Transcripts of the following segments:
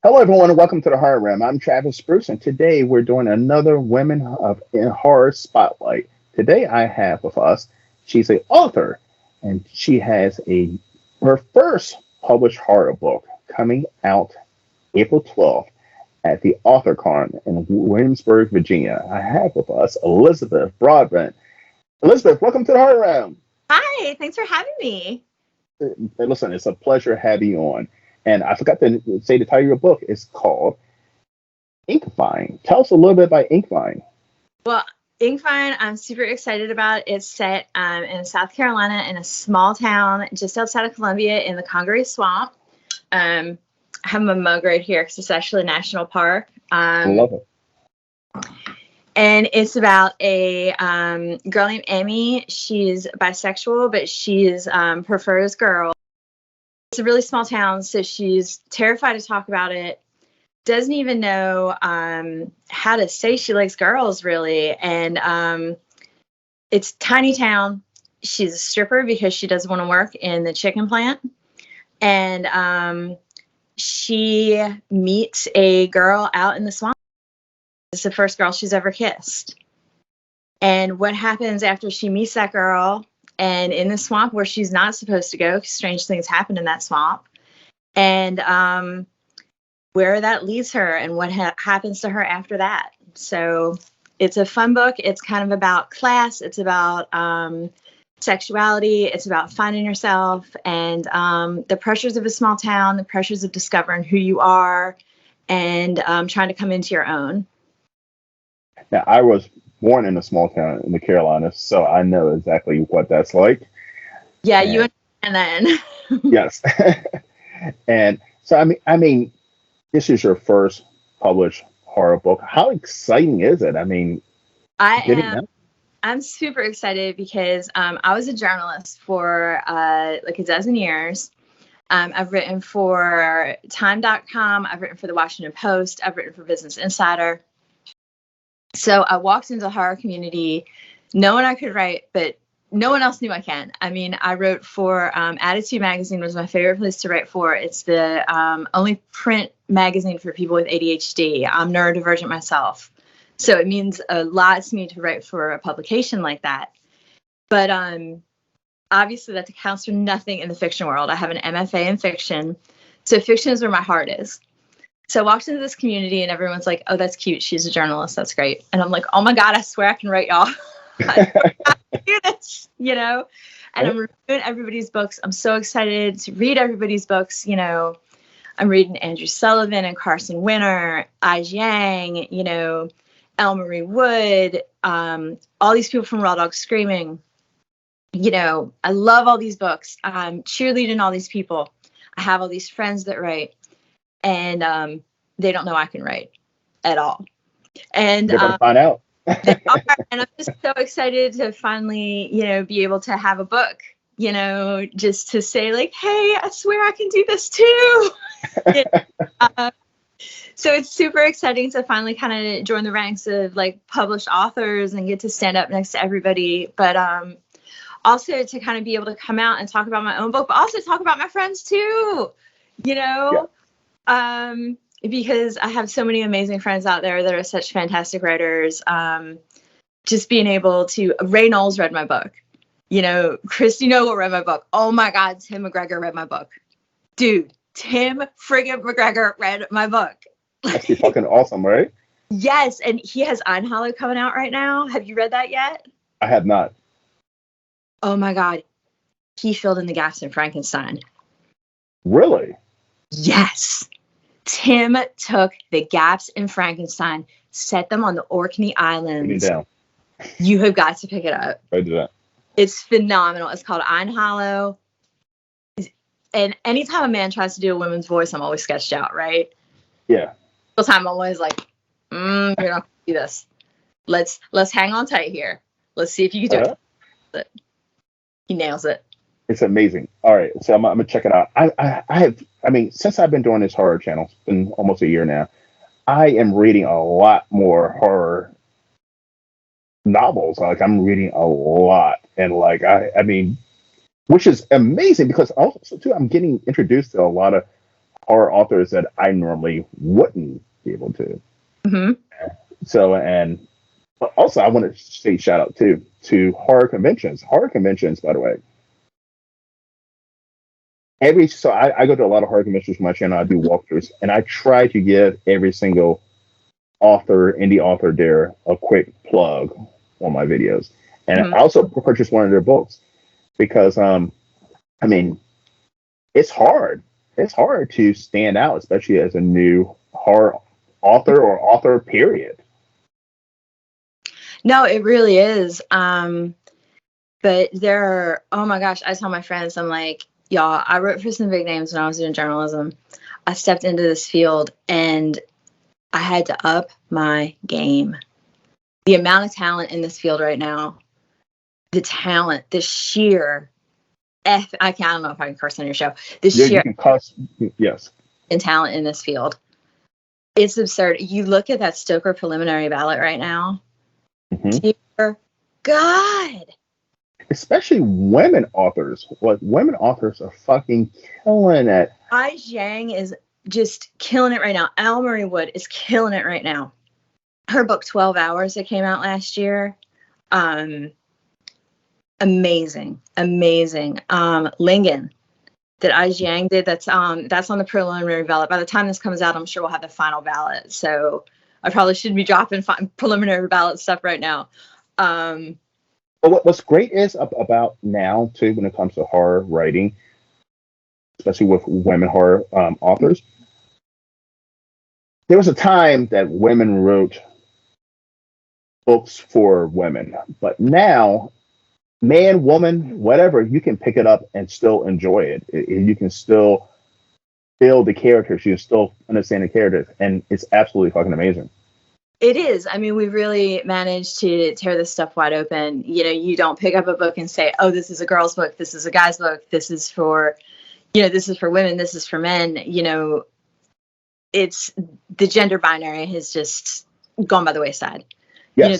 Hello, everyone, and welcome to the Horror Room. I'm Travis Spruce, and today we're doing another Women of in Horror Spotlight. Today I have with us, she's an author, and she has her first published horror book coming out April 12th at the AuthorCon in Williamsburg, Virginia. I have with us Elizabeth Broadbent. Elizabeth, welcome to the Horror Room. Hi, thanks for having me. Listen, it's a pleasure having you on. And I forgot to say the title of your book is called Inkvine. Tell us a little bit about Inkvine. Well, Inkvine, I'm super excited about. It's set in South Carolina in a small town just outside of Columbia in the Congaree Swamp. I have my mug right here because it's actually a national park. I love it. And it's about a girl named Amy. She's bisexual, but she's prefers girls. It's a really small town, so she's terrified to talk about it. Doesn't even know how to say she likes girls, really. And it's a tiny town. She's a stripper because she doesn't want to work in the chicken plant. And she meets a girl out in the swamp. It's the first girl she's ever kissed. And what happens after she meets that girl and in the swamp where she's not supposed to go, because strange things happen in that swamp, and where that leads her and what happens to her after that. So it's a fun book. It's kind of about class. It's about sexuality. It's about finding yourself and the pressures of a small town, the pressures of discovering who you are and trying to come into your own. Now, I was born in a small town in the Carolinas, so I know exactly what that's like. Yeah, you understand then. Yes. And so, I mean, this is your first published horror book. How exciting is it? I mean, I'm super excited because I was a journalist for like a dozen years. I've written for Time.com. I've written for the Washington Post. I've written for Business Insider. So I walked into the horror community knowing I could write, but no one else knew I can. I mean, I wrote for Attitude Magazine was my favorite place to write for. It's the only print magazine for people with ADHD. I'm neurodivergent myself. So it means a lot to me to write for a publication like that. But obviously that accounts for nothing in the fiction world. I have an MFA in fiction. So fiction is where my heart is. So I walked into this community and everyone's like, oh, that's cute. She's a journalist. That's great. And I'm like, oh my God, I swear I can write y'all. I do this, you know, and I'm reviewing everybody's books. I'm so excited to read everybody's books. You know, I'm reading Andrew Sullivan and Carson Winter, Ai Jiang, you know, Elle Marie Wood, all these people from Raw Dog Screaming. You know, I love all these books. I'm cheerleading all these people. I have all these friends that write. And they don't know I can write at all. And they're gonna find out. They are, and I'm just so excited to finally, you know, be able to have a book, you know, just to say like, hey, I swear I can do this too. So it's super exciting to finally kind of join the ranks of like published authors and get to stand up next to everybody. But also to kind of be able to come out and talk about my own book, but also talk about my friends too, you know. Yeah. Because I have so many amazing friends out there that are such fantastic writers. Just being able to, Ray Knowles read my book, you know, Christy Noble read my book. Oh my God, Tim McGregor read my book. Dude, Tim friggin' McGregor read my book. That's fucking awesome, right? Yes, and he has Einhollow coming out right now. Have you read that yet? I have not. Oh my God, he filled in the gaps in Frankenstein. Really? Yes. Tim took the gaps in Frankenstein, set them on the Orkney Islands. You have got to pick it up. I do that. It's phenomenal. It's called Einhollow. And anytime a man tries to do a woman's voice, I'm always sketched out, right? Yeah. The time I'm always like, you're not gonna do this. Let's hang on tight here. Let's see if you can do it. He nails it. It's amazing. All right, so I'm gonna check it out. I mean, since I've been doing this horror channel, it's been almost a year now. I am reading a lot more horror novels. Like I'm reading a lot, and like I mean, which is amazing because also too I'm getting introduced to a lot of horror authors that I normally wouldn't be able to. Mm-hmm. So, and also I want to say shout out to horror conventions. Horror conventions, by the way, I go to a lot of horror conventions for my channel. I do walkthroughs, and I try to give every single indie author there a quick plug on my videos. And Mm-hmm. I also purchased one of their books because I mean, it's hard. It's hard to stand out, especially as a new horror author or author period. No, it really is. But oh my gosh, I tell my friends, I'm like, y'all, I wrote for some big names when I was doing journalism. I stepped into this field and I had to up my game. The amount of talent in this field right now, the talent, the sheer I don't know if I can curse on your show. The Yeah, sheer you can cuss. Yes. and talent in this field. It's absurd. You look at that Stoker preliminary ballot right now. Mm-hmm. Dear God. Especially women authors. Like, women authors are fucking killing it. Ai Zhang is just killing it right now. Al Marie Wood is killing it right now. Her book 12 Hours that came out last year. Amazing. Lingen that Ai Zhang did, that's on the preliminary ballot. By the time this comes out, I'm sure we'll have the final ballot. So I probably shouldn't be dropping preliminary ballot stuff right now. But what's great is about now too, when it comes to horror writing, especially with women horror authors, there was a time that women wrote books for women, but now, man, woman, whatever, you can pick it up and still enjoy it. You can still feel the characters, you can still understand the characters, and it's absolutely fucking amazing. It is. I mean, we really managed to tear this stuff wide open. You know, you don't pick up a book and say, oh, this is a girl's book, this is a guy's book, this is for women, this is for men. You know, it's the gender binary has just gone by the wayside. Yes. You know,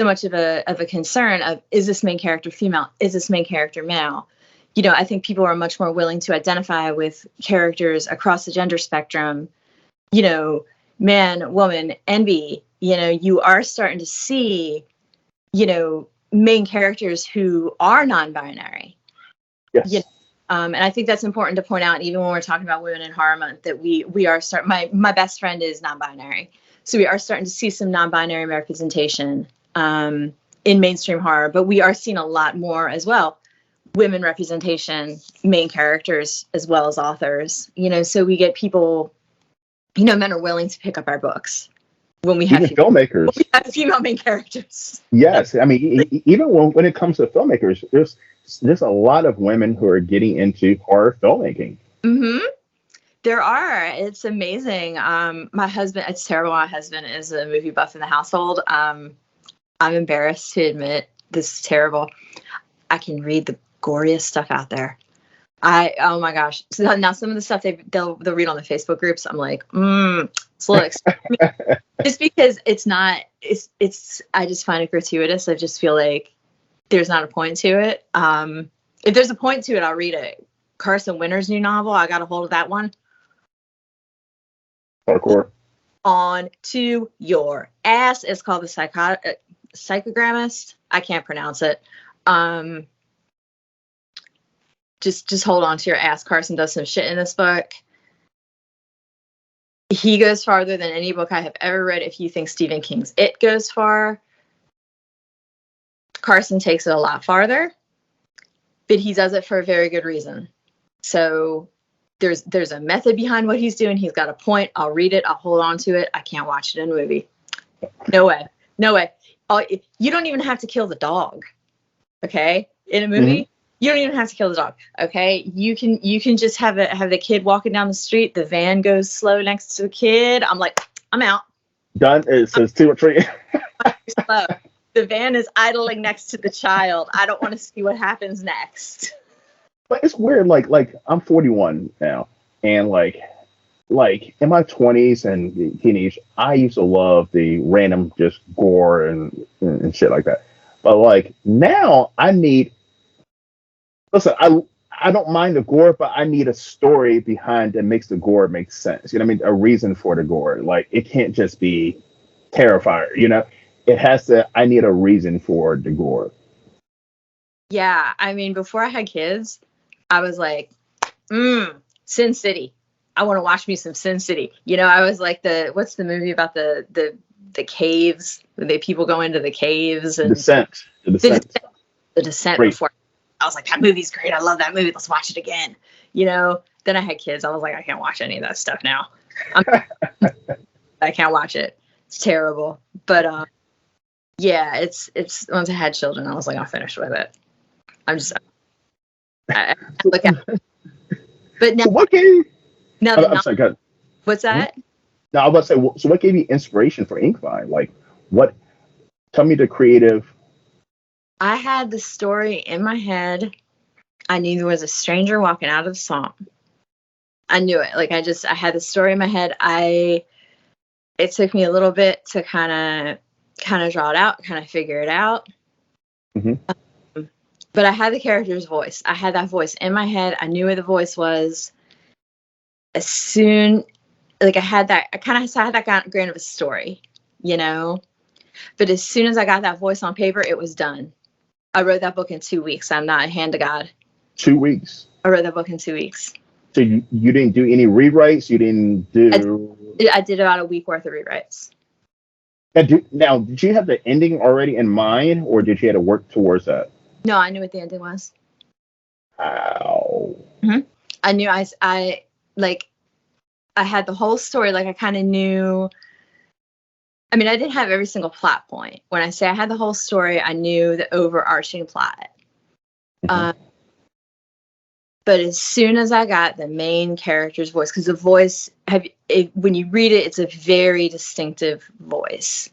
so much of a concern of, is this main character female? Is this main character male? You know, I think people are much more willing to identify with characters across the gender spectrum, you know, man, woman, and bi. You know, you are starting to see, you know, main characters who are non-binary. Yes. You know, and I think that's important to point out, even when we're talking about Women in Horror Month, that we are my best friend is non-binary. So we are starting to see some non-binary representation in mainstream horror, but we are seeing a lot more as well. Women representation, main characters, as well as authors, you know, so we get people, you know, men are willing to pick up our books when we have filmmakers. When we have female main characters. Yes. I mean, even when it comes to filmmakers, there's a lot of women who are getting into horror filmmaking. Mm-hmm. There are. It's amazing. My husband, it's terrible. My husband is a movie buff in the household. I'm embarrassed to admit this is terrible. I can read the goriest stuff out there. Oh my gosh. So now some of the stuff they'll read on the Facebook groups, I'm like, it's a little extreme. Just because it's I just find it gratuitous. I just feel like there's not a point to it. If there's a point to it, I'll read it. Carson Winter's new novel, I got a hold of that one. Hardcore. On to your ass. It's called The Psychogrammist. I can't pronounce it. Just hold on to your ass. Carson does some shit in this book. He goes farther than any book I have ever read. If you think Stephen King's It goes far, Carson takes it a lot farther, but he does it for a very good reason. So there's a method behind what he's doing. He's got a point. I'll read it. I'll hold on to it. I can't watch it in a movie. No way. You don't even have to kill the dog. Okay? In a movie, mm-hmm. You don't even have to kill the dog. Okay? You can just have the kid walking down the street. The van goes slow next to the kid. I'm like, I'm out. Done. It says 2 or 3. Slow. The van is idling next to the child. I don't want to see what happens next. But it's weird, like I'm 41 now, and like in my 20s and teenage, I used to love the random just gore and shit like that. But like now, I I don't mind the gore, but I need a story behind that makes the gore make sense. You know what I mean? A reason for the gore. Like it can't just be Terrifier. You know, it has to. I need a reason for the gore. Yeah, I mean, before I had kids, I was like, Sin City. I want to watch me some Sin City. You know, I was like what's the movie about the caves? People go into the caves and Descent. The Descent. The Descent. Great. Before I was like, that movie's great. I love that movie. Let's watch it again. You know, then I had kids. I was like, I can't watch any of that stuff now. I can't watch it. It's terrible. But yeah, it's once I had children, I was like, I'm finished with it. I'm just I look at it. But now, so what gave? now I'm sorry. Go ahead. What's that? No, I was about to say. So what gave you inspiration for Inkvine? Like, what? Tell me the creative. I had the story in my head. I knew there was a stranger walking out of the swamp. I knew it. Like I had the story in my head. It took me a little bit to kind of draw it out, kind of figure it out. Mm-hmm. But I had the character's voice. I had that voice in my head. I knew where the voice was. As soon, like I had that grain of a story, you know. But as soon as I got that voice on paper, it was done. I wrote that book in 2 weeks. I'm not a hand to God. 2 weeks. I wrote that book in 2 weeks. So you didn't do any rewrites? You didn't do... I did about a week worth of rewrites. Now, did you have the ending already in mind, or did you have to work towards that? No, I knew what the ending was. Ow. Mm-hmm. I knew I had the whole story. Like I kind of knew... I mean, I didn't have every single plot point. When I say I had the whole story, I knew the overarching plot. Mm-hmm. But as soon as I got the main character's voice, because the voice, when you read it, it's a very distinctive voice.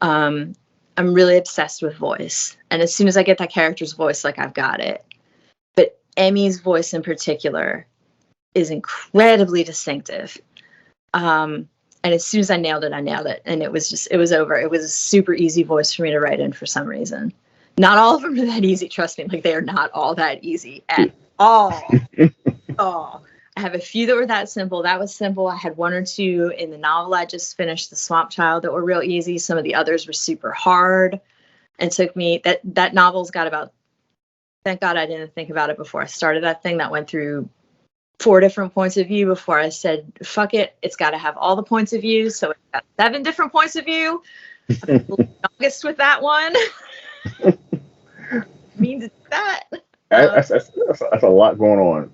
I'm really obsessed with voice. And as soon as I get that character's voice, like I've got it. But Emmy's voice in particular is incredibly distinctive. And as soon as I nailed it, I nailed it. And it was over. It was a super easy voice for me to write in for some reason. Not all of them are that easy. Trust me. Like they are not all that easy at all. Oh, I have a few that were that simple. That was simple. I had one or two in the novel I just finished, The Swamp Child, that were real easy. Some of the others were super hard and took me that novel's got about, thank God I didn't think about it before I started that thing. That went through 4 different points of view before I said, fuck it. It's got to have all the points of view. So it's got 7 different points of view. Longest with that one. Means it's that. That's a lot going on.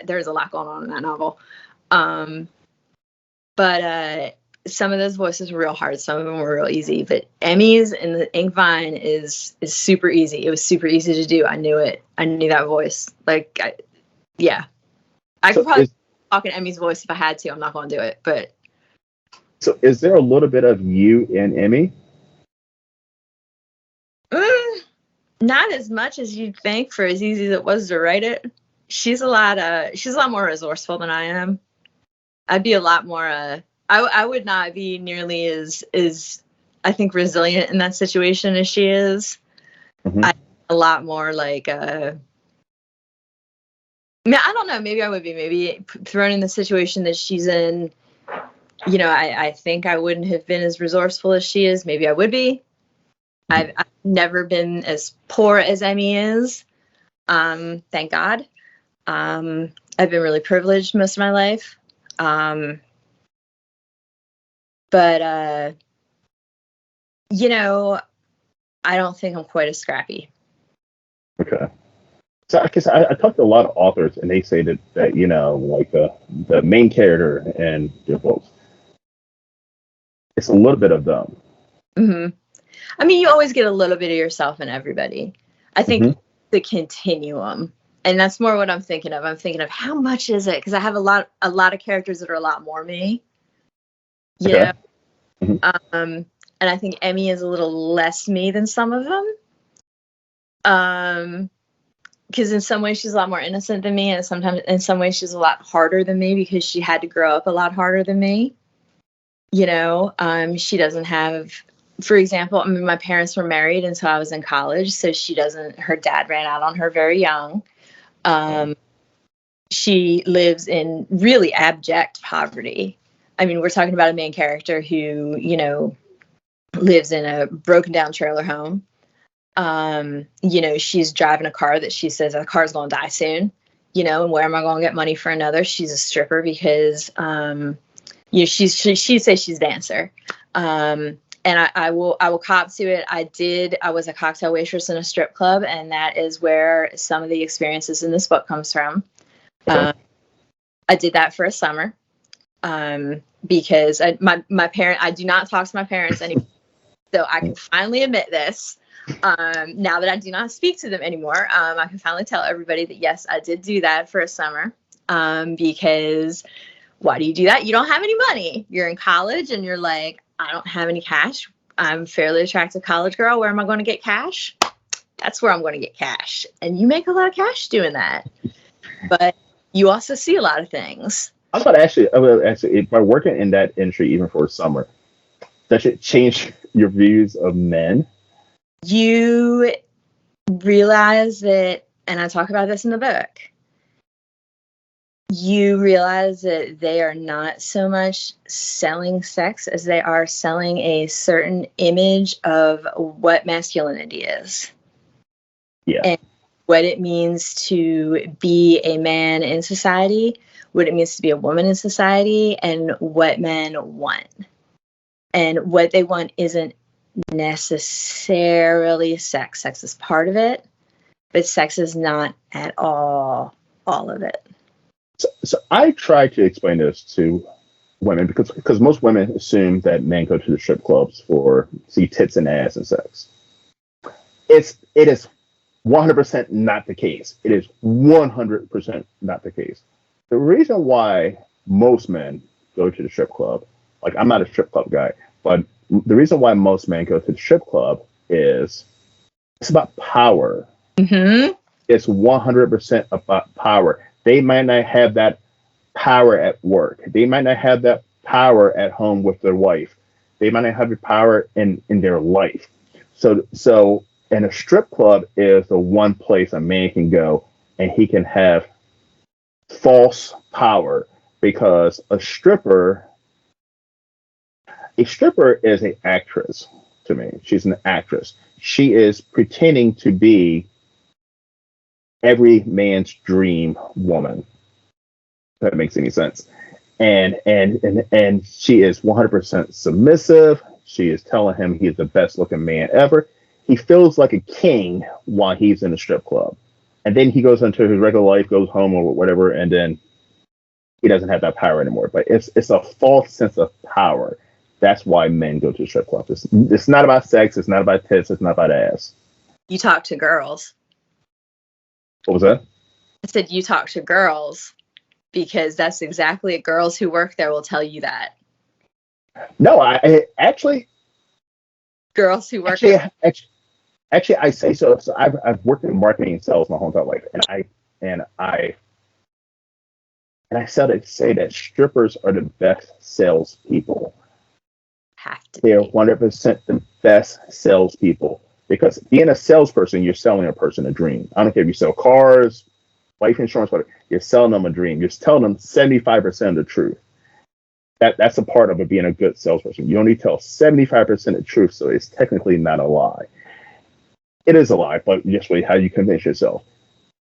There's a lot going on in that novel. But some of those voices were real hard. Some of them were real easy. But Emmy's in the Inkvine is super easy. It was super easy to do. I knew it. I knew that voice. Like, I could probably talk in Emmy's voice if I had to. I'm not going to do it. But so, is there a little bit of you in Emmy? Not as much as you'd think. For as easy as it was to write it, she's a lot more resourceful than I am. I'd be a lot more. I would not be nearly as I think resilient in that situation as she is. Mm-hmm. I'm a lot more like. I don't know. Maybe I would be. Maybe thrown in the situation that she's in. You know, I think I wouldn't have been as resourceful as she is. Maybe I would be. I've never been as poor as Emmy is. Thank God. I've been really privileged most of my life. But you know, I don't think I'm quite as scrappy. Okay. So I guess I talked to a lot of authors, and they say that you know, like the main character in their books, it's a little bit of them. Mm-hmm. I mean, you always get a little bit of yourself in everybody. I think the continuum, and that's more what I'm thinking of. I'm thinking of how much is it? Because I have a lot of characters that are a lot more me. You know? Mm-hmm. And I think Emmy is a little less me than some of them. Because in some ways she's a lot more innocent than me, and sometimes in some ways she's a lot harder than me because she had to grow up a lot harder than me. You know, she doesn't have for example, I mean, my parents were married until I was in college, so her dad ran out on her very young. She lives in really abject poverty. I mean, we're talking about a main character who, you know, lives in a broken down trailer home. You know, she's driving a car that she says the car's going to die soon, you know, and where am I going to get money for another? She's a stripper because, you know, she says she's a dancer. And I will cop to it. I was a cocktail waitress in a strip club, and that is where some of the experiences in this book comes from. I did that for a summer. Because I do not talk to my parents anymore. So I can finally admit this. Now that I do not speak to them anymore, I can finally tell everybody that, yes, I did do that for a summer. Because why do you do that? You don't have any money. You're in college and you're like, I don't have any cash. I'm a fairly attractive college girl. Where am I going to get cash? That's where I'm going to get cash. And you make a lot of cash doing that. But you also see a lot of things. I would actually, by working in that industry, even for a summer, does it change your views of men? You realize that, and I talk about this in the book, you realize that they are not so much selling sex as they are selling a certain image of what masculinity is. Yeah. And what it means to be a man in society, what it means to be a woman in society, and what men want. And what they want isn't necessarily sex. Sex is part of it, but sex is not at all of it. So I try to explain this to women because most women assume that men go to the strip clubs for see tits and ass and sex. It is 100% not the case. It is 100% not the case. The reason why most men go to the strip club, like I'm not a strip club guy, but the reason why most men go to the strip club is it's about power. Mm-hmm. It's 100% about power. They might not have that power at work. They might not have that power at home with their wife. They might not have the power in their life. So, and a strip club is the one place a man can go and he can have false power, because a stripper is an actress to me. She's an actress. She is pretending to be every man's dream woman. If that makes any sense. And she is 100% submissive. She is telling him he's the best looking man ever. He feels like a king while he's in the strip club. And then he goes into his regular life, goes home or whatever, and then he doesn't have that power anymore. But it's a false sense of power. That's why men go to the strip club. It's not about sex. It's not about tits. It's not about ass. You talk to girls. What was that? I said you talk to girls, because that's exactly it. Girls who work there will tell you that. No, I actually. Girls who work Actually, I say so. So I've worked in marketing and sales my whole entire life, and I say that strippers are the best salespeople. They're 100% the best salespeople, because being a salesperson, you're selling a person a dream. I don't care if you sell cars, life insurance, whatever. You're selling them a dream. You're telling them 75% of the truth. That's a part of it being a good salesperson. You only tell 75% of the truth, so it's technically not a lie. It is a lie, but just how you convince yourself.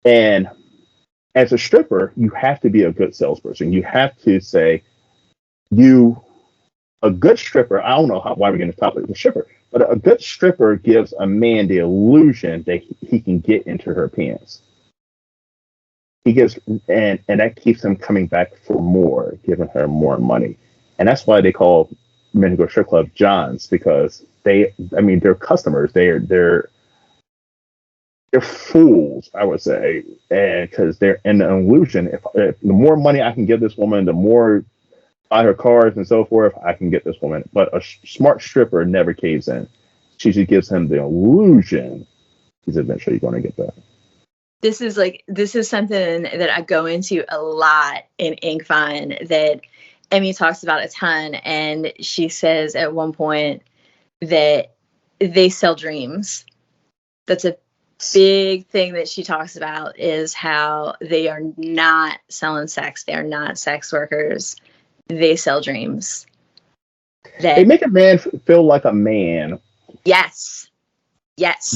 And as a stripper, you have to be a good salesperson. You have to say, a good stripper, I don't know why we're getting to the topic of the stripper, but a good stripper gives a man the illusion that he can get into her pants. He gives, and that keeps him coming back for more, giving her more money. And that's why they call men who go to strip club Johns, because they're customers. They're fools, I would say, and because they're in the illusion. If the more money I can give this woman, the more buy her cars and so forth, I can get this woman. But a smart stripper never caves in. She just gives him the illusion he's eventually going to get that. This is something that I go into a lot in Inkvine that Emmy talks about a ton, and she says at one point that they sell dreams. That's a big thing that she talks about, is how they are not selling sex. They are not sex workers. They sell dreams. They make a man feel like a man. Yes.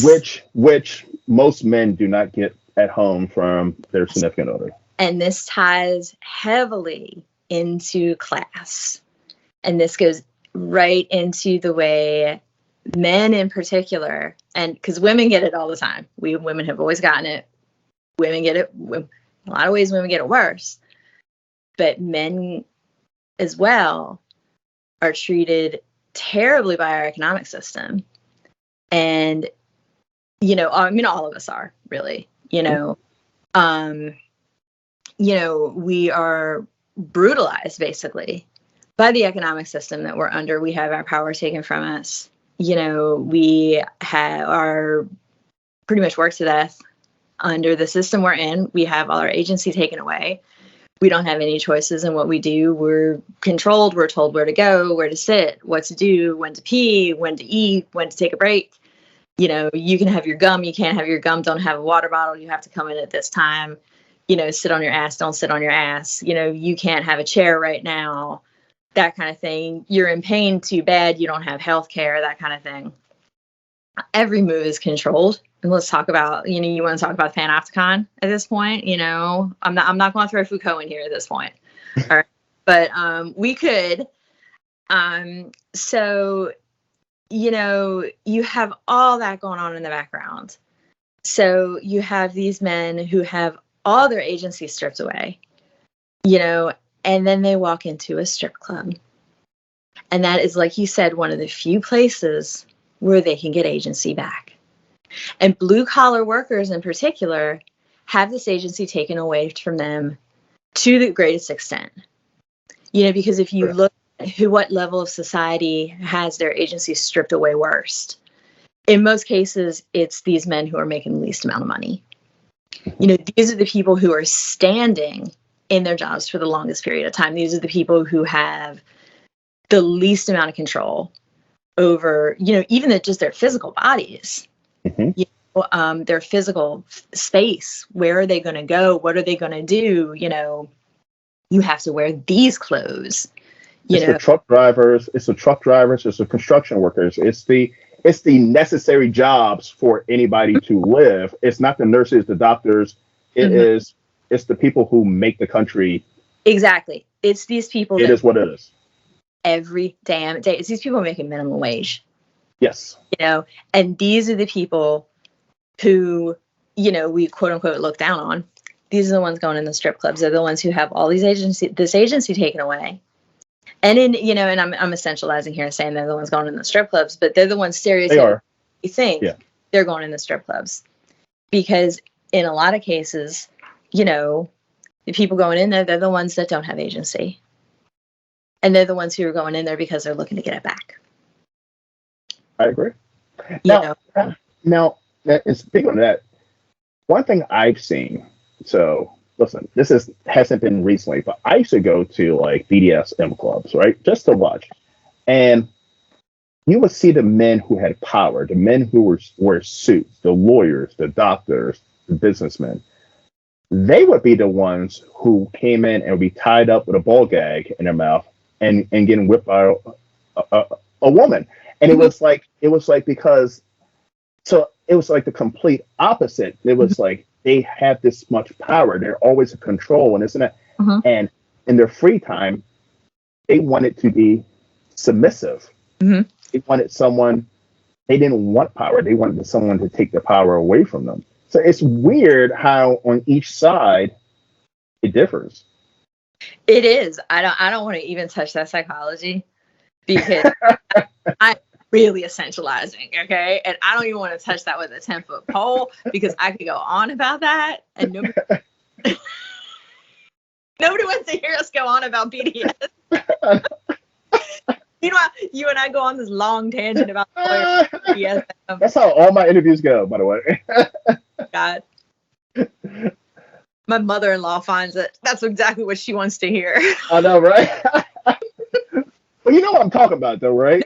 Which most men do not get at home from their significant other. And this ties heavily into class. And this goes right into the way men in particular, and because women get it all the time. We women have always gotten it. Women get it. In a lot of ways, women get it worse. But men as well are treated terribly by our economic system. And, all of us are, really, we are brutalized basically by the economic system that we're under. We have our power taken from us. We are pretty much worked to death under the system we're in. We have all our agency taken away. We don't have any choices in what we do. We're controlled. We're told where to go, where to sit, what to do, when to pee, when to eat, when to take a break. You can have your gum. You can't have your gum. Don't have a water bottle. You have to come in at this time. Sit on your ass. Don't sit on your ass. You can't have a chair right now. That kind of thing. You're in pain too bad. You don't have health care, that kind of thing. Every move is controlled. And let's talk about, you want to talk about the panopticon at this point. I'm not going to throw Foucault in here at this point. All right. But we could. So, you have all that going on in the background. So you have these men who have all their agency stripped away, and then they walk into a strip club. And that is, like you said, one of the few places where they can get agency back. And blue collar workers in particular have this agency taken away from them to the greatest extent. Because if you look at what level of society has their agency stripped away worst, in most cases, it's these men who are making the least amount of money. These are the people who are standing in their jobs for the longest period of time. These are the people who have the least amount of control over, even just their physical bodies, their physical space. Where are they going to go? What are they going to do? You have to wear these clothes. It's the truck drivers. It's the construction workers. It's the necessary jobs for anybody to live. It's not the nurses, the doctors. It's the people who make the country. Exactly. It's these people. It is what it is. Every damn day. It's these people making minimum wage. Yes. And these are the people who, we quote unquote look down on. These are the ones going in the strip clubs. They're the ones who have all this agency taken away. And and I'm essentializing here and saying they're the ones going in the strip clubs, but they're the ones stereotypically think they're going in the strip clubs. Because in a lot of cases, the people going in there, they're the ones that don't have agency. And they're the ones who are going in there because they're looking to get it back. I agree. Now, speaking of that, one thing I've seen, so listen, hasn't been recently, but I used to go to like BDSM clubs, right? Just to watch. And you would see the men who had power, the men who wore suits, the lawyers, the doctors, the businessmen. They would be the ones who came in and would be tied up with a ball gag in their mouth and getting whipped by a woman. And it was like because so it was like the complete opposite. It was like they have this much power. They're always in control and isn't it? And in their free time, they wanted to be submissive. They wanted someone. They didn't want power. They wanted someone to take the power away from them. So it's weird how on each side it differs. It is. I don't want to even touch that psychology because I'm really essentializing, okay? And I don't even want to touch that with a 10-foot pole because I could go on about that and nobody wants to hear us go on about BDS. Meanwhile, you and I go on this long tangent about BDS. That's how all my interviews go, by the way. God. My mother-in-law finds it. That's exactly what she wants to hear. I know, right? Well, you know what I'm talking about, though, right?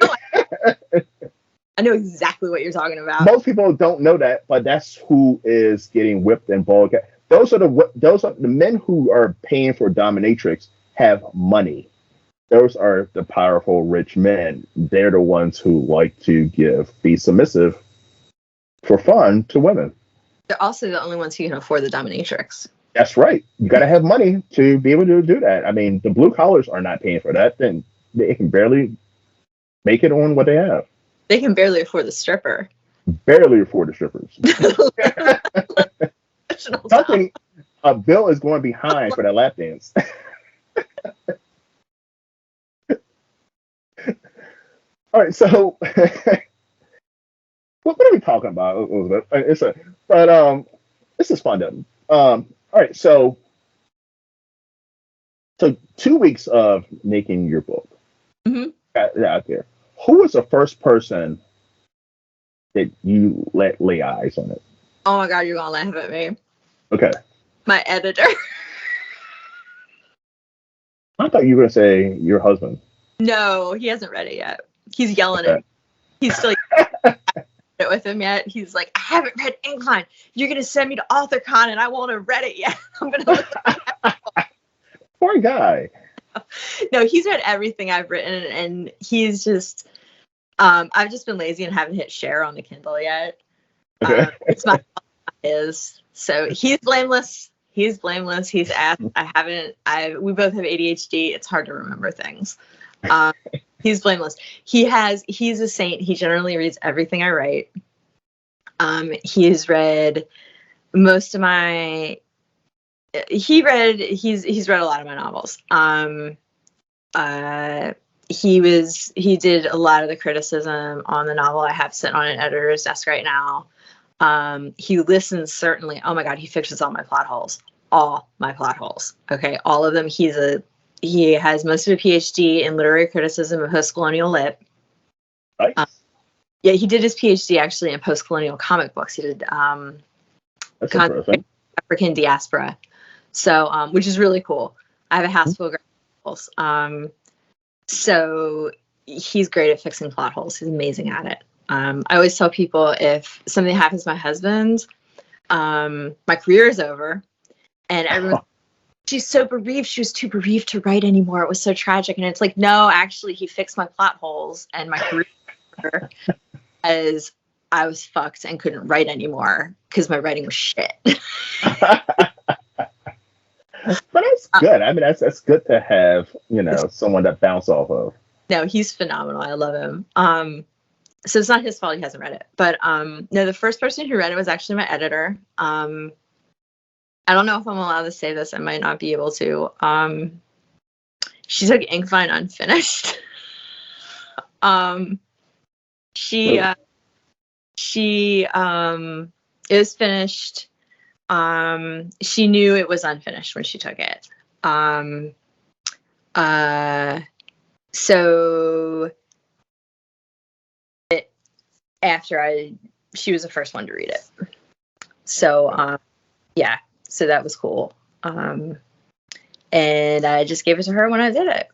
No, I know exactly what you're talking about. Most people don't know that, but that's who is getting whipped and bald. Those are the men who are paying for dominatrix have money. Those are the powerful rich men. They're the ones who like to be submissive for fun to women. They're also the only ones who can afford the dominatrix. That's right. You got to have money to be able to do that. I mean, the blue collars are not paying for that. Then they can barely make it on what they have. They can barely afford the stripper. Barely afford the strippers. Something a bill is going behind for that lap dance. All right, so what are we talking about, Elizabeth? This is fun though. All right, so 2 weeks of making your book out there. Who was the first person that you let lay eyes on it? Oh my God, you're gonna laugh at me. Okay. My editor. I thought you were gonna say your husband. No, he hasn't read it yet. He's yelling at me. He's still it with him yet. He's like, I haven't read Incline. You're gonna send me to AuthorCon and I won't have read it yet. I'm gonna look at Poor guy. No, he's read everything I've written, and he's just I've just been lazy and haven't hit share on the Kindle yet. Okay. It's my is. So he's blameless. He's blameless. He's asked. We both have ADHD. It's hard to remember things. He's blameless. He's a saint. He generally reads everything I write. He's read most of my. He's read a lot of my novels. He did a lot of the criticism on the novel I have sitting on an editor's desk right now. He listens, certainly. Oh my God, he fixes all my plot holes. All my plot holes. Okay, all of them. He has most of a PhD in literary criticism of post-colonial lit. Nice. Yeah, he did his PhD actually in post-colonial comic books. He did That's interesting. African diaspora. So, which is really cool. I have a house full of novels. So he's great at fixing plot holes. He's amazing at it. I always tell people if something happens to my husband, my career is over. And everyone, she's so bereaved. She was too bereaved to write anymore. It was so tragic. And it's like, no, actually, he fixed my plot holes and my career as I was fucked and couldn't write anymore because my writing was shit. But that's good. I mean, that's good to have, someone to bounce off of. No, he's phenomenal. I love him. So it's not his fault he hasn't read it. But no, the first person who read it was actually my editor. I don't know if I'm allowed to say this. I might not be able to. She took Incline unfinished. It was finished. She knew it was unfinished when she took it. So she was the first one to read it. So, yeah, so that was cool. And I just gave it to her when I did it.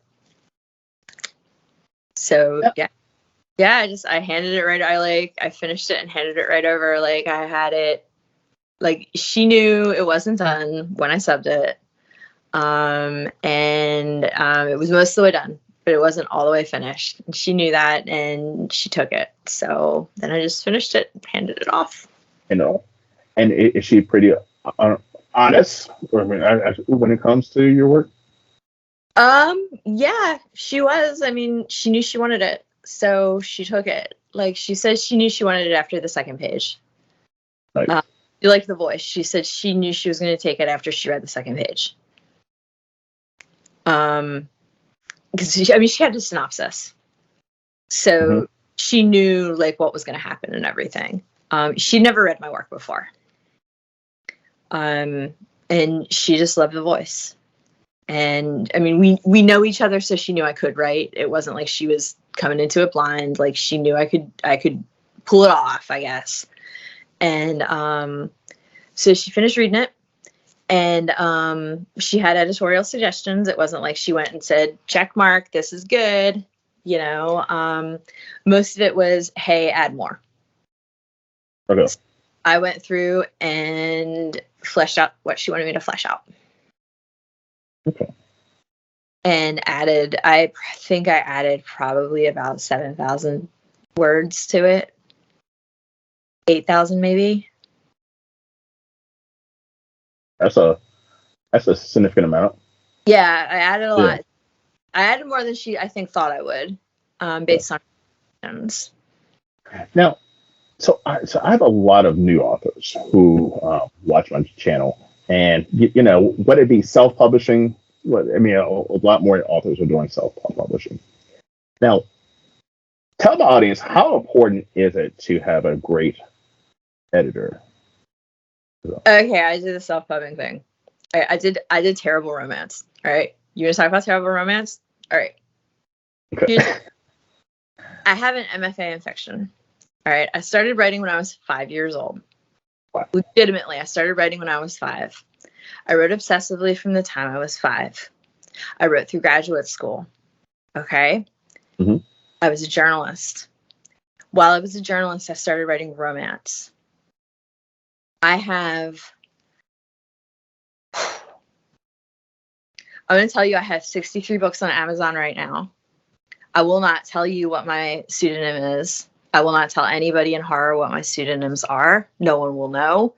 So, yep. Yeah, I handed it right. I finished it and handed it right over. I had it. She knew it wasn't done when I subbed it. It was most of the way done, but it wasn't all the way finished. And she knew that, and she took it. So then I just finished it, handed it off. And is she pretty honest when it comes to your work? Yeah, she was. I mean, she knew she wanted it, so she took it. She said she knew she wanted it after the second page. Nice. You liked the voice. She said she knew she was going to take it after she read the second page. Because she had a synopsis, so she knew what was going to happen and everything. She'd never read my work before, and she just loved the voice. And I mean, we know each other, so she knew I could write. It wasn't like she was coming into it blind. She knew I could pull it off, I guess. And so she finished reading it, and she had editorial suggestions. It wasn't like she went and said, check mark, this is good. you know. Most of it was, hey, add more. Okay. I went through and fleshed out what she wanted me to flesh out. Okay. And I think I added probably about 7,000 words to it. 8,000 maybe. That's a significant amount. Yeah, I added a lot. Yeah. I added more than she, I think, thought I would, based on questions. Now, so I have a lot of new authors who watch my channel, and you know, whether it be self-publishing, I mean, a lot more authors are doing self-publishing. Now, tell the audience, how important is it to have a great editor? Okay, I did the self-pubbing thing. I did terrible romance. All right, you want to talk about terrible romance? All right. Okay. I have an MFA in fiction. All right, I started writing when I was 5 years old. Wow. Legitimately, I started writing when I was 5. I wrote obsessively from the time I was 5. I wrote through graduate school. Okay. Mm-hmm. I was a journalist. While I was a journalist, I started writing romance. I'm going to tell you, I have 63 books on Amazon right now. I will not tell you what my pseudonym is. I will not tell anybody in horror what my pseudonyms are. No one will know.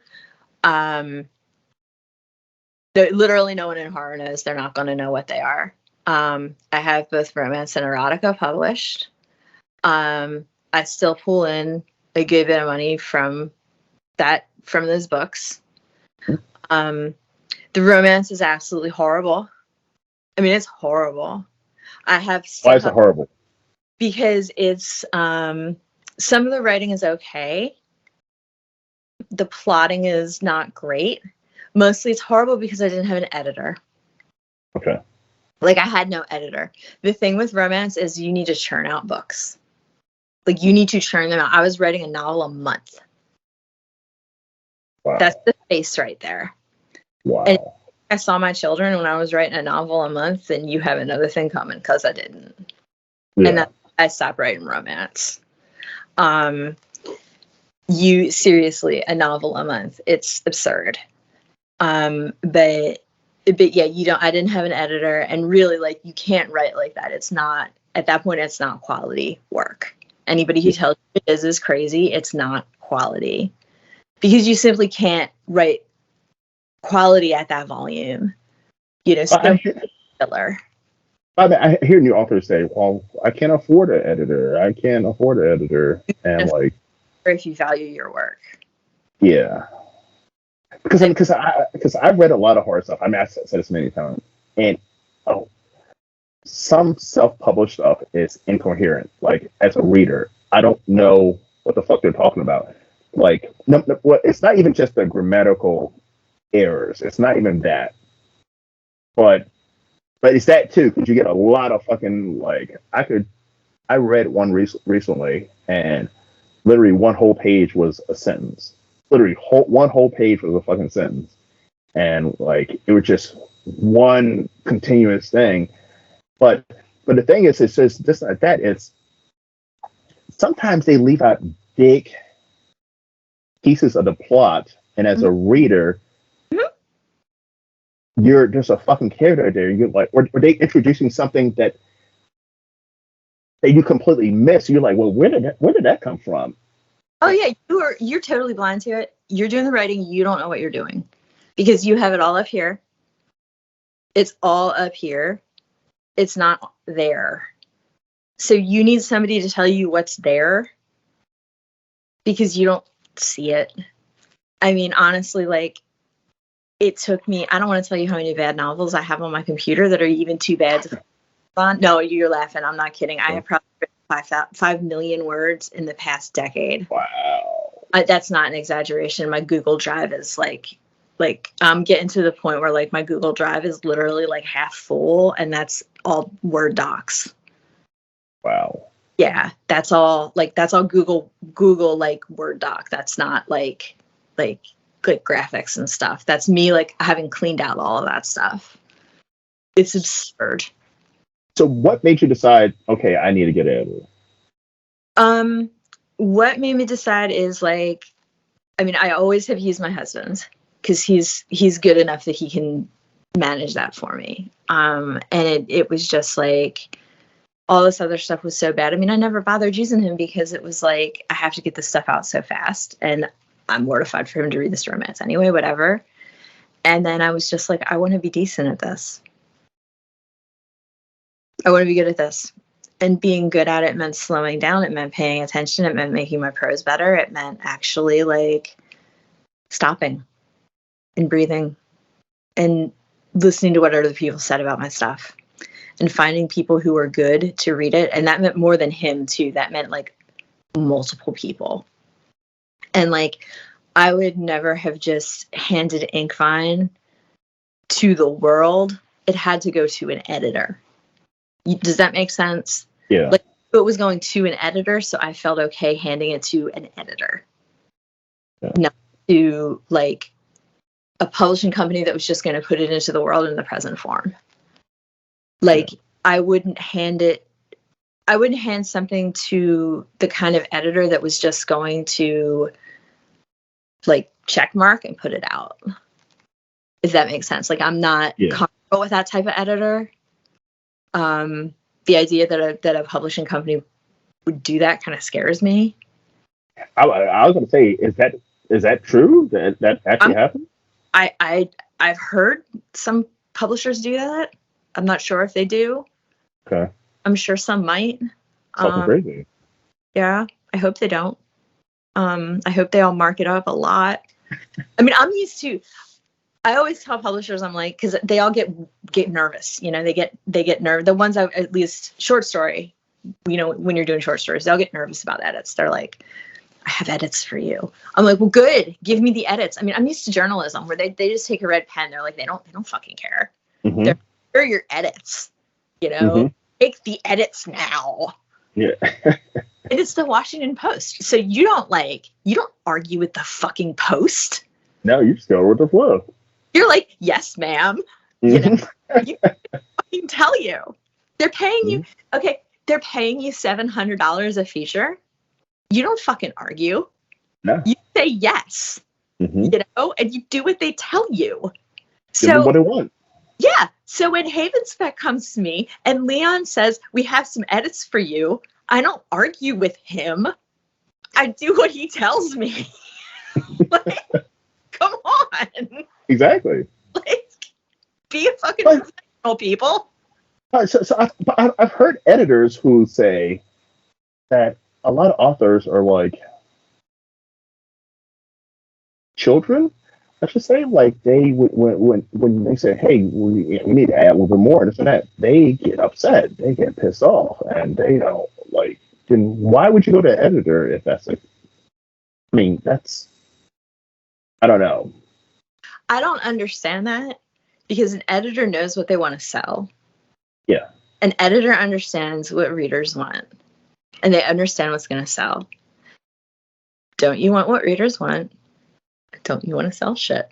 Literally no one in horror knows. They're not going to know what they are. I have both romance and erotica published. I still pull in a good bit of money from those books. The romance is absolutely horrible. I mean, it's horrible. Why is it horrible? Because it's some of the writing is okay. The plotting is not great. Mostly it's horrible because I didn't have an editor. Okay. Like, I had no editor. The thing with romance is you need to churn out books. Like, you need to churn them out. I was writing a novel a month. Wow. That's the face right there. Wow. And I saw my children when I was writing a novel a month, and you have another thing coming, because I didn't. Yeah. And I stopped writing romance. You seriously, a novel a month? It's absurd. But yeah, I didn't have an editor, and really, like, you can't write like that. It's not, at that point, it's not quality work. Anybody who tells you it is crazy. It's not quality, because you simply can't write quality at that volume. You know, filler. I hear new authors say, well, I can't afford an editor. I can't afford an editor. And like, if you value your work. Yeah. Because I've read a lot of horror stuff. I mean, I've said this many times. And some self-published stuff is incoherent. Like, as a reader, I don't know what the fuck they're talking about. Like, no, it's not even just the grammatical errors. It's not even that. But it's that too, because you get a lot of fucking, like, I read one recently, and literally one whole page was a sentence. Literally one whole page was a fucking sentence. And like, it was just one continuous thing. But the thing is, it's just like that. It's sometimes they leave out big pieces of the plot, and as a reader, you're just a fucking character there. You're like, or they introducing something that you completely miss. You're like, well, where did that come from? Oh yeah, you're totally blind to it. You're doing the writing, you don't know what you're doing, because you have it all up here. It's all up here. It's not there. So you need somebody to tell you what's there, because you don't see it. I mean, honestly, like, it took me, I don't want to tell you how many bad novels I have on my computer that are even too bad to on. No, you're laughing. I'm not kidding. I have probably written 5 million words in the past decade. Wow. That's not an exaggeration. My Google Drive is like I'm getting to the point where, like, my Google Drive is literally like half full, and that's all Word docs. Wow. Yeah, that's all Google like Word doc. That's not like good graphics and stuff. That's me, like, having cleaned out all of that stuff. It's absurd. So what made you decide, okay, I need to get out of it? What made me decide is like, I mean, I always have used my husband because he's good enough that he can manage that for me. And it was just like all this other stuff was so bad. I mean, I never bothered using him because it was like I have to get this stuff out so fast, and I'm mortified for him to read this romance anyway, whatever. And then I was just like, I want to be decent at this. I want to be good at this. And being good at it meant slowing down. It meant paying attention. It meant making my prose better. It meant actually like stopping and breathing and listening to what other people said about my stuff and finding people who were good to read it. And that meant more than him too. That meant like multiple people. And like, I would never have just handed Inkvine to the world. It had to go to an editor. Does that make sense? Yeah. Like it was going to an editor, so I felt okay handing it to an editor. Yeah. Not to like a publishing company that was just going to put it into the world in the present form. Like I wouldn't hand something to the kind of editor that was just going to like check mark and put it out. If that makes sense. Like I'm not comfortable with that type of editor. The idea that a publishing company would do that kind of scares me. I was going to say, is that true? That actually happened? I've heard some publishers do that. I'm not sure if they do. Okay. I'm sure some might. Something crazy. Yeah, I hope they don't. I hope they all mark it up a lot. I mean, I'm used to. I always tell publishers, I'm like, because they all get nervous, you know, they get nervous. The ones at least short story, you know, when you're doing short stories, they'll get nervous about edits. They're like, I have edits for you. I'm like, well, good. Give me the edits. I mean, I'm used to journalism where they just take a red pen. They're like, they don't fucking care. Mm-hmm. They're your edits, you know, take the edits now. Yeah. And it's the Washington Post. So you don't argue with the fucking Post. No, you just go with the flow. You're like, yes, ma'am. You know, you fucking tell you. They're paying you. Okay, they're paying you $700 a feature. You don't fucking argue. No. You say yes. You know, and you do what they tell you. Give them what they want. Yeah. So when Haven Spec comes to me and Leon says, we have some edits for you, I don't argue with him. I do what he tells me. Like, come on. Exactly. Like, be a fucking professional, people. So I've heard editors who say that a lot of authors are like children. I should say, like they when they say, "Hey, we need to add a little bit more," this and that, they get upset, they get pissed off, and they don't like. Then why would you go to an editor if that's like? I mean, I don't know. I don't understand that because an editor knows what they want to sell. Yeah. An editor understands what readers want, and they understand what's going to sell. Don't you want what readers want? Don't you want to sell shit?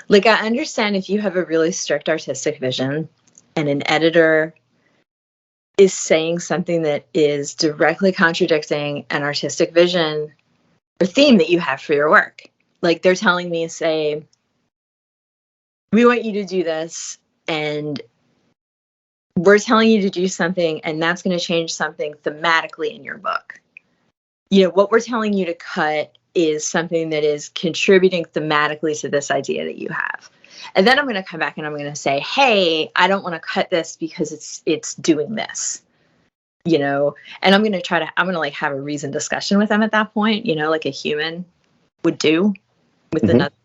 Like, I understand if you have a really strict artistic vision and an editor is saying something that is directly contradicting an artistic vision or theme that you have for your work. Like, they're telling me, say, we want you to do this, and we're telling you to do something, and that's going to change something thematically in your book. You know, what we're telling you to cut is something that is contributing thematically to this idea that you have. And then I'm going to come back and I'm going to say, hey, I don't want to cut this because it's doing this, you know, and I'm going to like have a reasoned discussion with them at that point, you know, like a human would do with another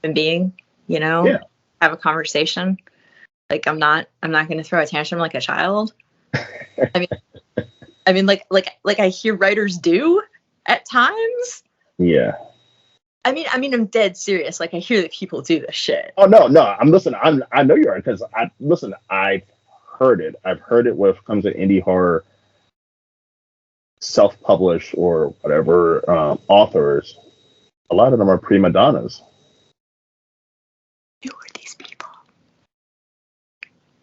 human being, you know, have a conversation. Like, I'm not going to throw a tantrum like a child. I mean, like I hear writers do at times. Yeah. I mean, I'm dead serious. Like, I hear that people do this shit. Oh no, I'm listening. I know you are, because I've heard it. I've heard it when it comes to indie horror, self-published or whatever authors. A lot of them are prima donnas. Who are these people?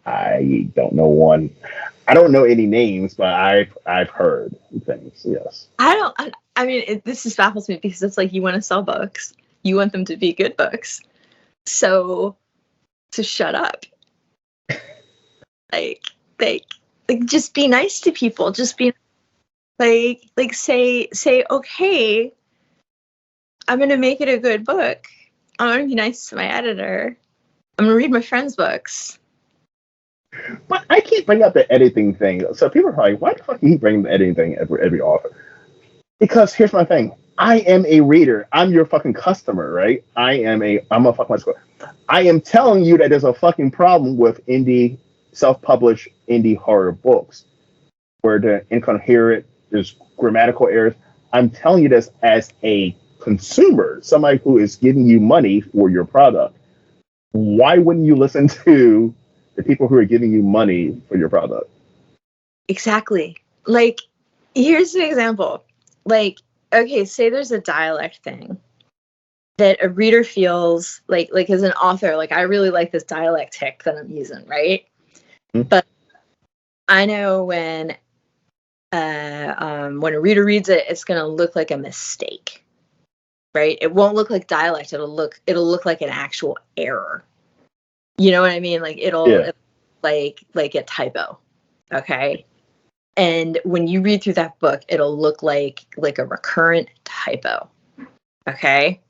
I don't know one. I don't know any names, but I've heard things. Yes. I mean, this just baffles me because it's like you want to sell books, you want them to be good books, so shut up. like, like, just be nice to people. Just be say, okay, I'm gonna make it a good book. I'm gonna be nice to my editor. I'm gonna read my friends' books. But I keep bringing up the editing thing. So people are like, why the fuck do you bring the editing thing every author? Because here's my thing. I am a reader. I'm your fucking customer, right? I'm a fucking customer. I am telling you that there's a fucking problem with indie, self-published indie horror books where the incoherent, there's grammatical errors. I'm telling you this as a consumer, somebody who is giving you money for your product. Why wouldn't you listen to the people who are giving you money for your product? Exactly. Like, here's an example. Like, okay, say there's a dialect thing that a reader feels like as an author, like I really like this dialect tick that I'm using, right? Mm-hmm. But I know when a reader reads it, it's gonna look like a mistake, right? It won't look like dialect. It'll look like an actual error. You know what I mean? Like it'll like a typo. Okay. And when you read through that book, it'll look like a recurrent typo. Okay.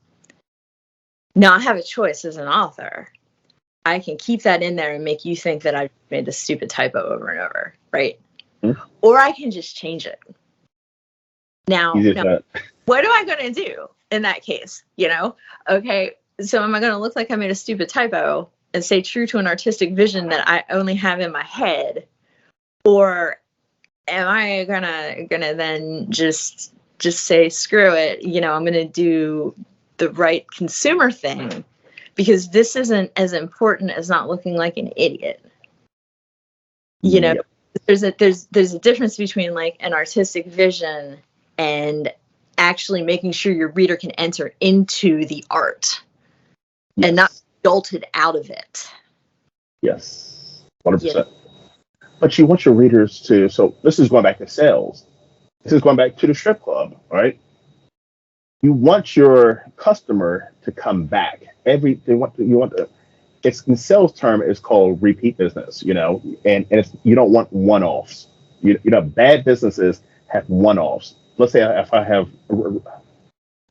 Now I have a choice as an author. I can keep that in there and make you think that I've made this stupid typo over and over, right? Mm-hmm. Or I can just change it. Now what am I going to do in that case? You know? Okay, so am I going to look like I made a stupid typo and stay true to an artistic vision that I only have in my head? Or am I gonna then just say, screw it, you know, I'm gonna do the right consumer thing because this isn't as important as not looking like an idiot. You know, there's a difference between like an artistic vision and actually making sure your reader can enter into the art and not jolted out of it. Yes, 100%. You know? But you want your readers to, so this is going back to sales. This is going back to the strip club, right? You want your customer to come back. It's in sales term, it's called repeat business, you know, and you don't want one-offs. You know, bad businesses have one-offs. Let's say if I have a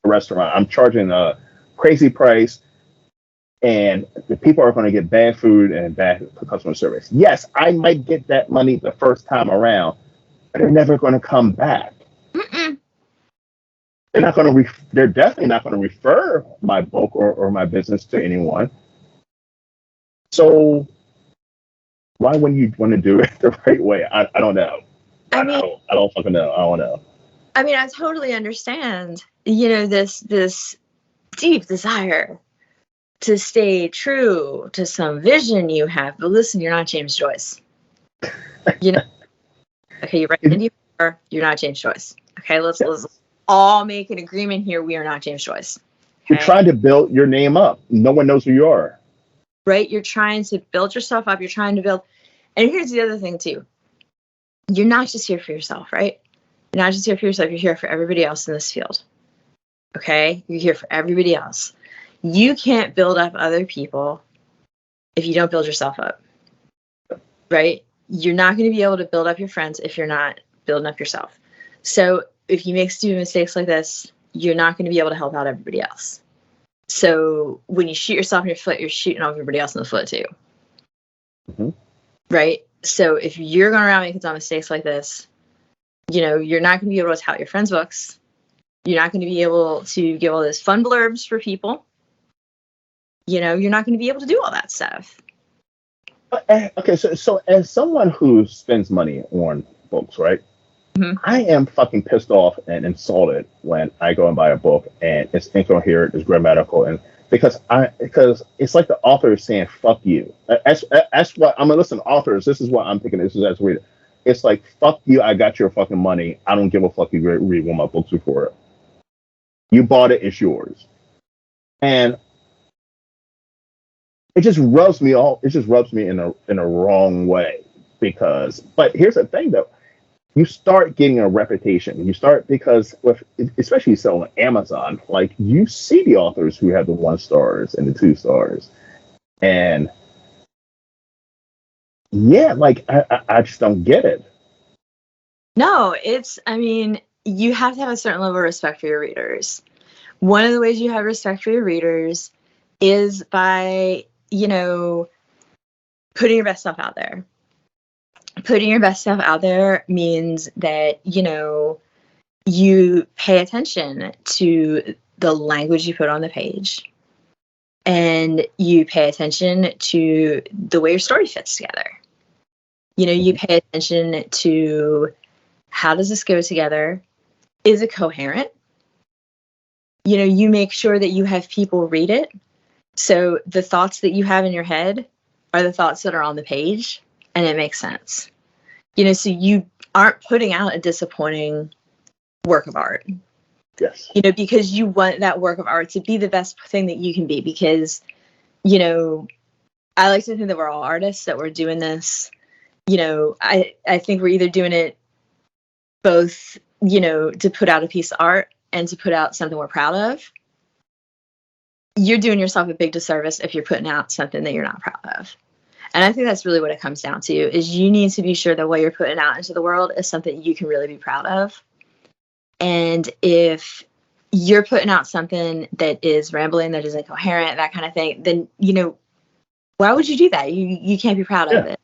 restaurant, I'm charging a crazy price, and the people are going to get bad food and bad customer service. Yes, I might get that money the first time around, but they're never going to come back. Mm-mm. They're definitely not going to refer my book or my business to anyone. So why wouldn't you want to do it the right way? I don't know. I don't fucking know. I don't know. I mean, I totally understand, you know, this deep desire to stay true to some vision you have. But listen, you're not James Joyce. You know? Okay, you're right. You're not James Joyce. Okay, let's all make an agreement here. We are not James Joyce. Okay? You're trying to build your name up. No one knows who you are. Right? You're trying to build yourself up. You're trying to build. And here's the other thing, too. You're not just here for yourself, right? You're not just here for yourself. You're here for everybody else in this field. Okay? You're here for everybody else. You can't build up other people if you don't build yourself up, right? You're not going to be able to build up your friends if you're not building up yourself. So if you make stupid mistakes like this, you're not going to be able to help out everybody else. So when you shoot yourself in your foot, you're shooting off everybody else in the foot too. Mm-hmm. Right? So if you're going around making some mistakes like this, you know, you're not going to be able to tout your friends' books. You're not going to be able to give all those fun blurbs for people. You know, you're not going to be able to do all that stuff. Okay, so as someone who spends money on books, right? Mm-hmm. I am fucking pissed off and insulted when I go and buy a book and it's incoherent, it's grammatical, and because it's like the author is saying "fuck you." That's what I'm gonna listen. Authors, this is what I'm thinking. This is as a reader. It's like "fuck you." I got your fucking money. I don't give a fuck. You read one of my books before it. You bought it. It's yours. And it just rubs me all. It just rubs me in a wrong way because. But here's the thing, though. You start getting a reputation. You start because with especially selling on Amazon, like you see the authors who have the 1 stars and the 2 stars, and yeah, like I just don't get it. No, I mean, you have to have a certain level of respect for your readers. One of the ways you have respect for your readers is by, putting your best stuff out there. Putting your best stuff out there means that, you pay attention to the language you put on the page. And you pay attention to the way your story fits together. You pay attention to how does this go together? Is it coherent? You make sure that you have people read it. So the thoughts that you have in your head are the thoughts that are on the page, and it makes sense. So you aren't putting out a disappointing work of art. Yes. Because you want that work of art to be the best thing that you can be. Because, I like to think that we're all artists, that we're doing this. I think we're either doing it both, to put out a piece of art and to put out something we're proud of. You're doing yourself a big disservice if you're putting out something that you're not proud of. And I think that's really what it comes down to, is you need to be sure that what you're putting out into the world is something you can really be proud of. And if you're putting out something that is rambling, that is incoherent, that kind of thing, then, why would you do that? You can't be proud of it,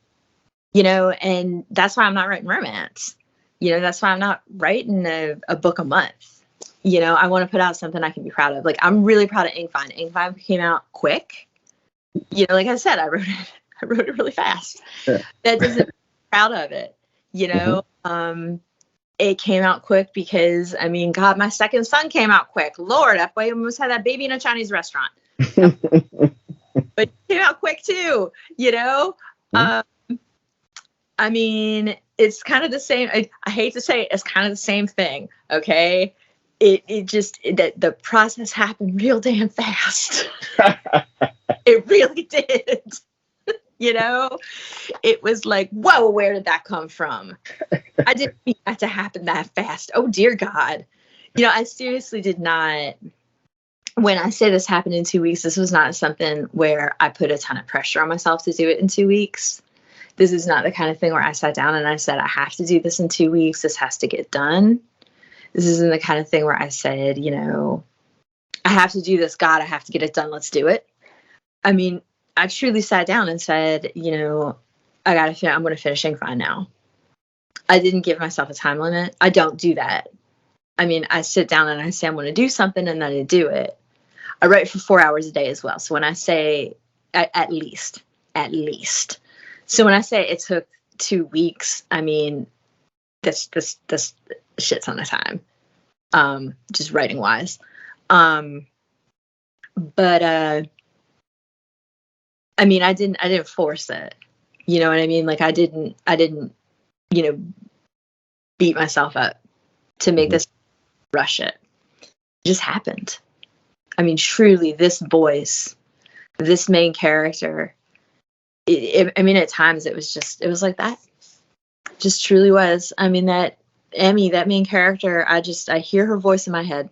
and that's why I'm not writing romance. That's why I'm not writing a book a month. I want to put out something I can be proud of. Like, I'm really proud of Inkvine. Inkvine came out quick. Like I said, I wrote it really fast. Yeah. That doesn't proud of it. It came out quick because, God, my second son came out quick. Lord, I almost had that baby in a Chinese restaurant. But it came out quick too, it's kind of the same. I hate to say it, it's kind of the same thing. Okay. It just, that the process happened real damn fast. It really did. It was like, whoa, where did that come from? I didn't think that to happen that fast. Oh, dear God. I seriously did not. When I say this happened in 2 weeks, this was not something where I put a ton of pressure on myself to do it in 2 weeks. This is not the kind of thing where I sat down and I said, I have to do this in 2 weeks. This has to get done. This isn't the kind of thing where I said, I have to do this. God, I have to get it done. Let's do it. I truly sat down and said, I'm going to finish Inkvine now. I didn't give myself a time limit. I don't do that. I sit down and I say, I'm going to do something, and then I do it. I write for 4 hours a day as well. So when I say at least. So when I say it took 2 weeks, this shit ton of time, just writing wise. But I didn't force it. You know what I mean? Like, I didn't, beat myself up to make this, rush it. It just happened. Truly, this voice, this main character, at times it was like that. Just truly was. That Emmy, that main character, I hear her voice in my head.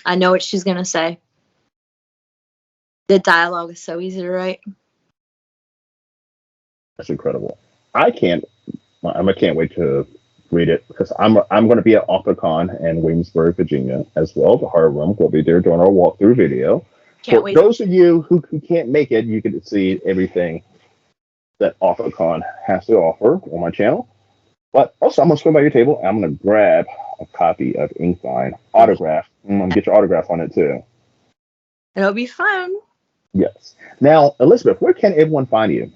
I know what she's going to say. The dialogue is so easy to write. That's incredible. I can't wait to read it because I'm going to be at AuthorCon in Williamsburg, Virginia as well. The Horror Room will be there doing our walkthrough video. Can't For wait. those of you who can't make it, you can see everything that AuthorCon has to offer on my channel. But also, I'm going to swing by your table and I'm going to grab a copy of Inkvine autograph. I'm going to get your autograph on it too. It'll be fun. Yes. Now, Elizabeth, where can everyone find you?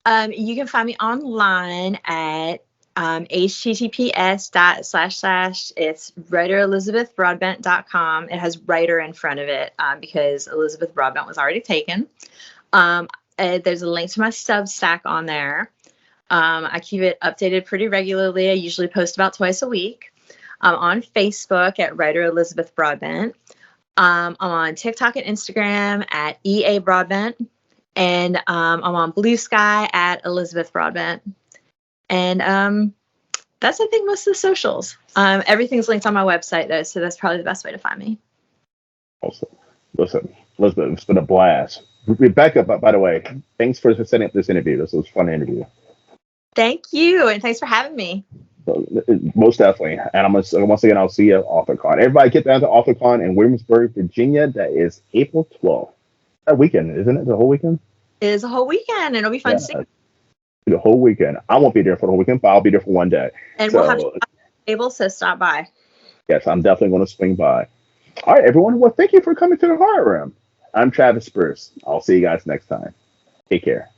You can find me online at https:// it's writerelizabethbroadbent.com. It has writer in front of it because Elizabeth Broadbent was already taken. There's a link to my Substack on there. I keep it updated pretty regularly. I usually post about twice a week. I'm on Facebook at Writer Elizabeth Broadbent. I'm on TikTok and Instagram at EA Broadbent. And I'm on Blue Sky at Elizabeth Broadbent. And that's, I think, most of the socials. Everything's linked on my website, though, so that's probably the best way to find me. Awesome. Listen, Elizabeth, it's been a blast. Rebecca, by the way, thanks for setting up this interview. This was a fun interview. Thank you, and thanks for having me. So, most definitely. And once again, I'll see you at AuthorCon. Everybody get down to AuthorCon in Williamsburg, Virginia. That is April 12th. That weekend, isn't it? The whole weekend? It is a whole weekend, and it'll be fun to see. The whole weekend. I won't be there for the whole weekend, but I'll be there for one day. And we'll have to able to stop by. Yes, I'm definitely going to swing by. All right, everyone. Well, thank you for coming to the Horror Room. I'm Travis Spruce. I'll see you guys next time. Take care.